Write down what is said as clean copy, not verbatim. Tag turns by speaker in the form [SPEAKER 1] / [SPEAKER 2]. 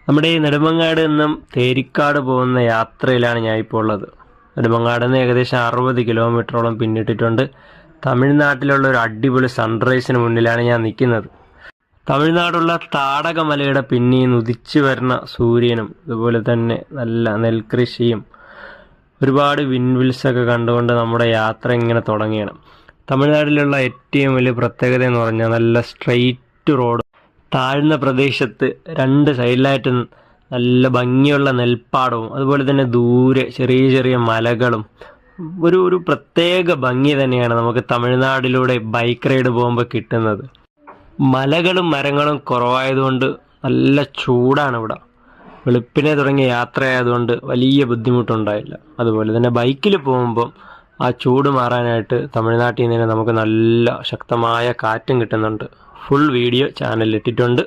[SPEAKER 1] നമ്മുടെ ഈ നെടുമങ്ങാട് നിന്നും തേരിക്കാട് പോകുന്ന യാത്രയിലാണ് ഞാൻ ഇപ്പോൾ ഉള്ളത്. നെടുമങ്ങാട് നിന്ന് ഏകദേശം 60 കിലോമീറ്ററോളം പിന്നിട്ടിട്ടുണ്ട്. തമിഴ്നാട്ടിലുള്ള ഒരു അടിപൊളി സൺറൈസിന് മുന്നിലാണ് ഞാൻ നിൽക്കുന്നത്. തമിഴ്നാടുള്ള താടകമലയുടെ പിന്നിൽ ഉദിച്ചു വരുന്ന സൂര്യനും അതുപോലെ തന്നെ നല്ല നെൽകൃഷിയും ഒരുപാട് വിൻവിൽസൊക്കെ കണ്ടുകൊണ്ട് നമ്മുടെ യാത്ര ഇങ്ങനെ തുടങ്ങിയാണ്. തമിഴ്നാട്ടിലുള്ള ഏറ്റവും വലിയ പ്രത്യേകത എന്ന് പറഞ്ഞാൽ നല്ല സ്ട്രെയിറ്റ് റോഡ്, താഴ്ന്ന പ്രദേശത്ത് 2 സൈഡിലായിട്ട് നല്ല ഭംഗിയുള്ള നെൽപ്പാടവും അതുപോലെ തന്നെ ദൂരെ ചെറിയ ചെറിയ മലകളും ഒരു പ്രത്യേക ഭംഗി തന്നെയാണ് നമുക്ക് തമിഴ്നാടിലൂടെ ബൈക്ക് റൈഡ് പോകുമ്പോൾ കിട്ടുന്നത്. മലകളും മരങ്ങളും കുറവായതുകൊണ്ട് നല്ല ചൂടാണ് ഇവിടെ. വെളുപ്പിനെ തുടങ്ങിയ യാത്രയായതുകൊണ്ട് വലിയ ബുദ്ധിമുട്ടുണ്ടായില്ല. അതുപോലെ തന്നെ ബൈക്കിൽ പോകുമ്പം ആ ചൂട് മാറാനായിട്ട് തമിഴ്നാട്ടിൽ നിന്ന് നമുക്ക് നല്ല ശക്തമായ കാറ്റും കിട്ടുന്നുണ്ട്. ഫുൾ വീഡിയോ ചാനലിൽ ഇട്ടിട്ടുണ്ട്.